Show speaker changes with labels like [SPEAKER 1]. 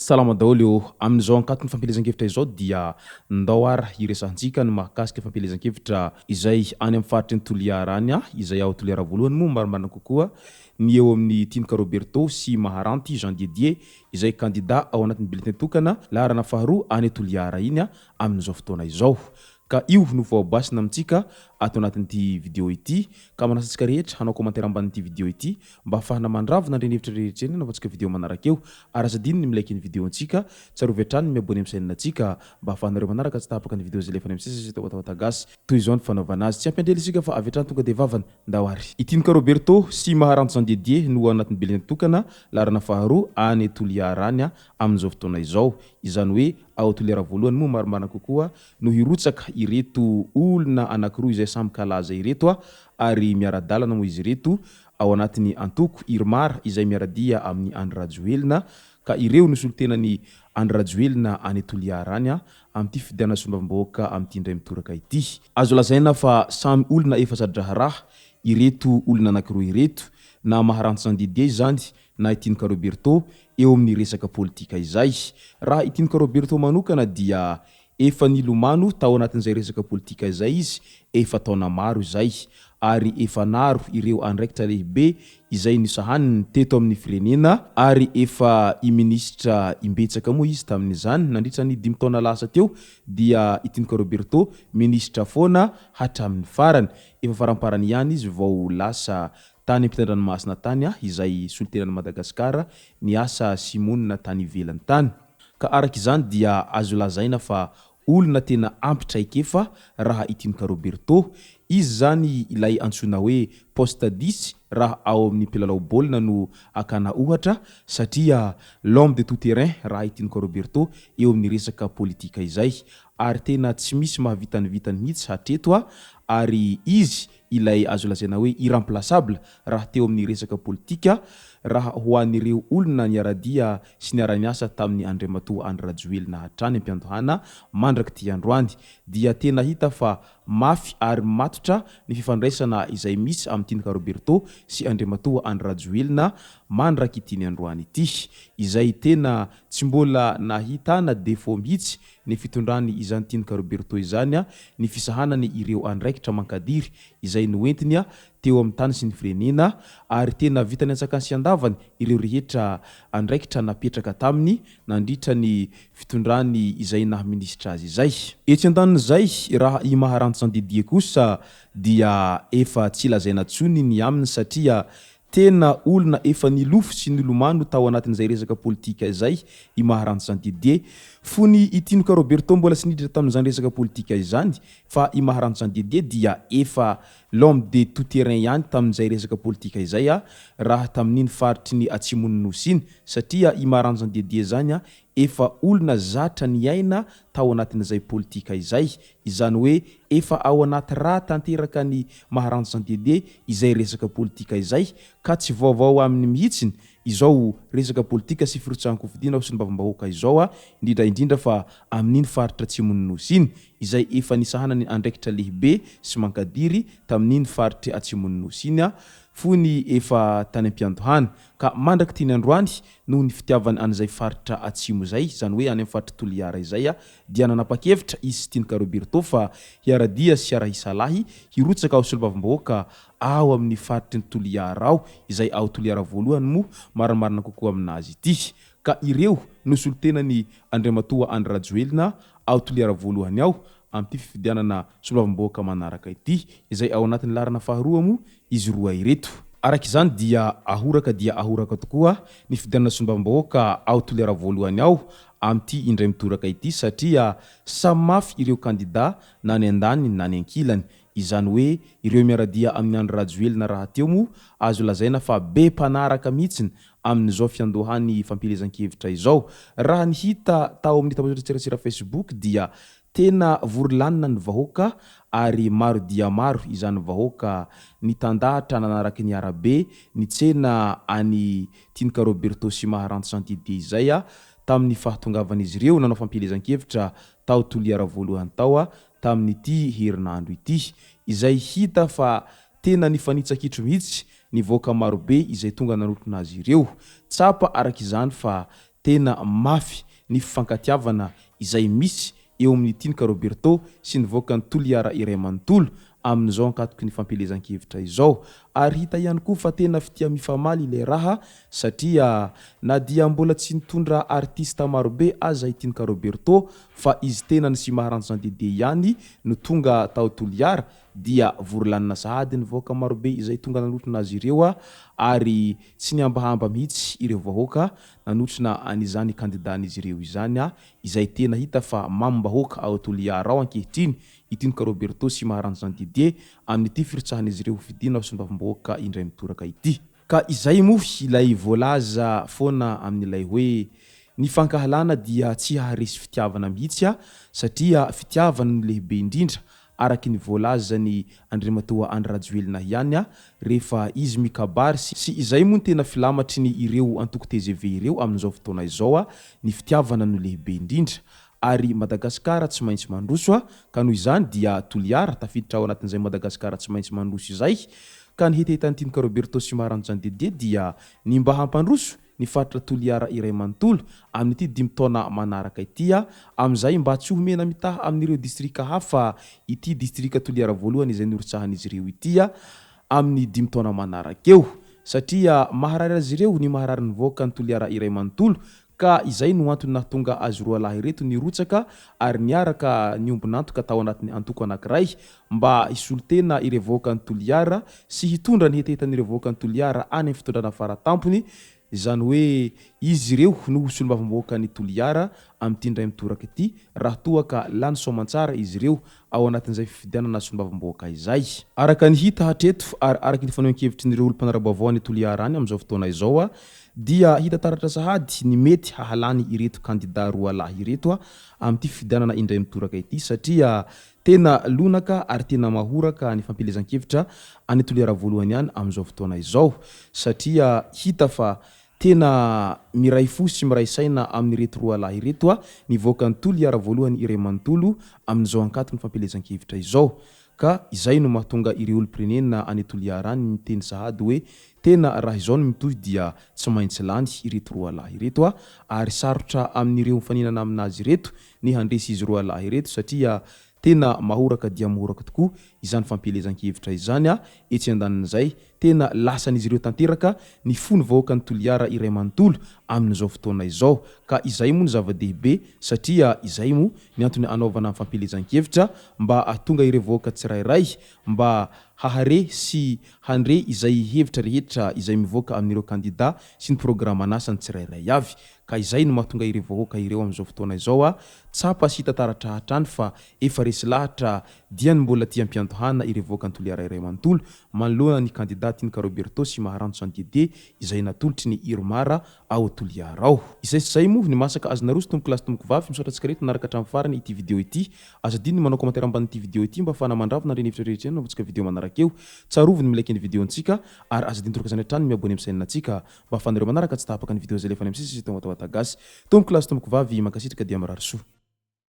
[SPEAKER 1] Salama daholo eo amin'izao ankatony fampielezan-kevitra izao dia ndao ara iresantsika ny mahakasika fampielezan-kevitra izay any amin'ny faritry ny Toliarany izay ao Toliara voalohany moa marimarina kokoa ny eo amin'ny Tinika Roberto sy Maharanty Jean Didier izay candidat ao anatin'ny bulletin tokana laharana faharoa any Toliara iny amin'izao fotoana izao. Ka io no voaboasina amintsika ato anatin'ity vidéo ity ka manasantsika rehetra hanao commentaire ambanin'ity vidéo ity mba ahafahana mandravona andreny hevitra rehetra eny anaovantsika vidéo manaraka eo ary azadiny ny milaiky ny vidéo antsika tsarovy hatrany miabony amin'ny chaîne antsika mba ahafahanareo manaraka tsy tapaka ny vidéo zay lefany amin'ny sesy toy izao ny fanaovana azy tsy ampandrely isika fa avy hatrany tonga de vavany ndawary. Itinika Roberto sy Maharanty Jean Didier no anatin'ny bulletin tokana laharana faharoa any Toliarany amin'izao fotoana izao izany hoe ao Toliara voalohany moa marimarina kokoa no hirotsaka ireto olona anankiroa izay samy kalaza ireto ary miara-dalana moa izy ireto ao anatin'ny antoko Irmar izay miaradia amin'ny Andry Rajoelina ka ireo no solotenan'ny Andry Rajoelina any Toliarany amin'ity fidiana sombam-bahoaka amin'ity indray mitoraka ity. Azo lazaina fa samy olona efa sadraharaha ireto olona anankiroa ireto na Maharanty Jean Didier zany na Itinika Roberto eo amin'ny resaka politika izay. Raha Itinika Roberto manokana dia efa nilomano tao anatin'izay resaka politika izay izy efa taona maro izay ary efa naro ireo andraikitra lehibe izay nisahaniny teto amin'ny firenena ary efa i-ministra imbetsaka moa izy tamin'izany nandritra ny 5 taona lasa teo dia Itinika Roberto ministra foana hatramin'ny farany efa faramparany ihany izy vao lasa tany ampitan-dranomasina tany izay solotenan'i Madagasikara niasa simonina tany ivelany tany. Ka arak'izany dia azo lazaina fa olona tena ampitraikefa raha Itinika Roberto izy zany ilay antsoina hoe poste 10 raha ao amin'ny mpilalao baolina no akana ohatra satria l'homme de tout terrain raha Itinika Roberto eo amin'ny resaka politika izay ary tena tsy misy mahavitany vitany mihitsy hatreto ary izy ilay azo lazaina hoe irremplaçable raha teo amin'ny resaka politika raha ho an'ireo olona niaradia sy niara-niasa tamin'ny Andriamatoa Andry Rajoelina hatrany ampiandohana mandraka ty androany dia tena hita fa mafy ary matotra ny fifandraisana izay misy amin'ny Itinika Roberto sy Andriamatoa Andry Rajoelina mandraka ity androany ity izay tena tsy mbola nahitana défaut mihitsy ny fitondrany izany Itinika Roberto izany ny fisahanany ireo andraikitra mankadiry izay noentiny teo amin'ny tany sy ny firenena ary tena vitany antsakany sy andavany ireo rehetra andraikitra napetraka taminy nandritra ny fitondrany izay naha-ministra azy izay. Etsy andanin'izay raha i Maharanty Jean Didier kosa dia efa tsy lazaina tsony ny aminy satria tena olona efa nilofo sy nilomano tao anatin'izay resaka politika izay i Maharanty Jean Didier fony Itinika Roberto mbola tsy niditra tamin'izany resaka politika izany fa i Maharanty Jean Didier dia efa l'homme de tout terrain ihany tamin'izay resaka politika izay raha tamin'iny faritry ny atsimon'ny nosy iny satria i Maharanty Jean Didier zany efa olona zatra ny aina tao anatin'izay politika izay izany hoe efa ao anaty raha tanteraka ny Maharanty Jean Didier izay resaka politika izay ka tsy vaovao amin'ny mihitsiny izao resaka politika sy firotsahan-kofidiana sy ny bavambahoaka izao indrindra fa amin'iny faritra atsimon'ny nosy iny izay efa nisahanany andraikitra lehibe sy mankadiry tamin'iny faritra atsimon'ny nosy iny fony efa tany ampiandohana ka mandraka tiany androany noho ny fitiavany an'izay faritra atsimo zay zany hoe any amin'ny faritra Toliara izay dia nanapa-kevitra izy Itinika Roberto fa hiaradia sy hiara-hisalahy hirotsaka ao solom-bavambahoaka ao amin'ny faritry ny Toliara ao izay ao Toliara voalohany moa marimarina kokoa aminazy ity ka ireo no solotenan'ny Andriamatoa Andry Rajoelina ao Toliara voalohany ao amin'ity fifidianana solom-bavambahoaka manaraka ity izay ao anatin'ny laharana faharoa moa izy roa ireto. Arak'izany dia ahoraka tokoa ny fifidianana solom-bavambahoaka ao Toliara voalohany ao amin'ity indray mitoraka ity satria samy mafy ireo candidat na ny andaniny na ny ankilany izany hoe ireo miaradia amin'ny Andry Rajoelina raha teo moa azo lazaina fa be mpanaraka mihitsiny amin'izao fiandohany fampielezan-kevitra izao raha ny hita tao amin'ny tapatrasera Facebook dia tena vorolanina ny vahoaka ary maro dia maro izany vahoaka nitandahatra nanaraky ny arabe nitsena any Itinika Roberto sy Maharanty Jean Didier izay tamin'ny fahatongavan'izy ireo nanao fampielezan-kevitra tao Toliara voalohany tao tamin'ity herinandro ity izay hita fa tena nifanitsakitro mihitsy ny vahoaka marobe izay tonga nanorotona azy ireo tsapa arak'izany fa tena mafy ny fifankatiavana izay misy eo amin'ny Tinika Roberto sy nivoaka ny Toliara iray manontolo amin'izao ankatoky ny fampelezan-kevitra izao. Ary hita ihany koa fa tena fitia mifamaly ilay raha satria na dia mbola tsy nitondra artista marobe aza i Tinika Roberto fa izy tena ny sy maharantsy Dede ihany no tonga tao Toliara dia vorolanina sahady nivoaka marobe izay tonga nanotrona azy ireo ary tsy niambahamba mihitsy ireo vahoaka nanotrona an'izany kandidan'izy ireo izany izay tena hita fa mambahoaka ao Toliara ao ankehitriny i Tinika Roberto sy maharantsy Dede amin'ity firitsahan'izy ireo fidina sy mbavamboaka indray mitoraka ity. Ka izay moa ilay voalaza foana amin'ilay hoe ny fankahalana dia tsy haharesy fitiavana mihitsy satria fitiavana no lehibe indrindra araky ny voalazany Andriamatoa Andry Rajoelina ihany rehefa izy mikabary sy izay moa tena filamatry ny ireo antoko TGV ireo amin'izao fotoana izao ny fitiavana no lehibe indrindra. Ary Madagasikara tsy maintsy mandroso ka noho izany dia Toliara tafiditra ao anatin'izay Madagasikara tsy maintsy mandroso izay ka ny hetahitany Tinika Roberto sy maharantsy Dede dia ny mba hampandroso ny faritra Toliara iray manontolo amin'ity 5 taona manaraka ity amin'izay mba tsy homena mitaha amin'ireo distrika hafa ity distrika Toliara voalohany izay noritsahan'izy ireo ity amin'ny 5 taona manaraka eo satria maharary azy ireo ny maharary nivoaka ny Toliara iray manontolo ka izay no antony nahatonga azy roa lahy reto nirotsaka ary niaraka niombonantoka tao anatin'ny antoko anankiray mba hisolo tena ireo voaka ny Toliara sy hitondra ny hetaheta voaka ny Toliara any amin'ny fitondrana faratampony izany hoe izy ireo no hosolo mbavamboaka ny Toliara amin'ity indray mitoraka ity raha toa ka lany soamantsara izy ireo ao anatin'izay fifidianana solo mbavamboaka izay. Araka ny hita hatreto ary araky ny fanehoan-kevitry n'ireo olo-mpanarabavao any Toliara any amin'izao fotoana izao dia hita taratra sahady ny mety hahalany ireto kandida roa lahy ireto amin'ity fifidianana indray mitoraka ity satria tena lonaka ary tena mahoraka ny fampelezan-kevitra any Toliara voalohany any amin'izao fotoana izao satria hita fa tena miray fo sy miray saina amin'ireto roa lahy ireto nivoaka ny Toliara voalohany iray manontolo amin'izao ankatoky ny fampelezan-kevitra izao. Ka izay no mahatonga ireo olo-pirenena any Toliara any miteny sahady hoe tena raha izao no mitohy dia tsy maintsy lany ireto roa lahy ireto ary sarotra amin'ireo mifaninana aminazy ireto ny handresy izy roa lahy ireto satria tena mahoraka dia mahoraka tokoa izany fampelezan-kevitra izany etsy andanin'izay tena lasan'izy ireo tanteraka ny fony vahoaka ny Toliara iray manontolo amin'izao fotoana izao ka izay moa ny zava-dehibe satria izay moa ny antony anaovana amin'ny fampelezan-kevitra mba ahatonga ireo vahoaka tsirairay mba hahare sy handre izay hevitra rehetra izay mivoaka amin'ireo kandida sy ny programa anasany tsirairay avy ka izay no mahatonga ireo vahoaka ireo amin'izao fotoana izao tsapa sy hita taratra hatrany fa efa resy lahatra dia ny mbola tia ampiantohana ireo vahoaka ny Toliara iray manontolo manoloana ny kandida Tinika Roberto sy maharantsy Dede izay natolotry ny Irmara ao Toliara ao. Izay sy zay moa ny masaka azona roso tomboko lasy tomboko vavy misaotra antsika reto naraka hatramin'ny farany ity video ity aza diny manao commentaire ambanin'ity video ity mba afahana mandravo na renevitra rehetra eny navontsika video manaraka eo tsarovy ny milaiky ny video antsika ary aza diny toroka zany hatrany miabony amin'ny chaîne antsika mba afahanareo manaraka tsy tahapaka ny video zay lefa any amin'ny sisy tomboko lasy tomboko vavy mankasitraka dia marary soa.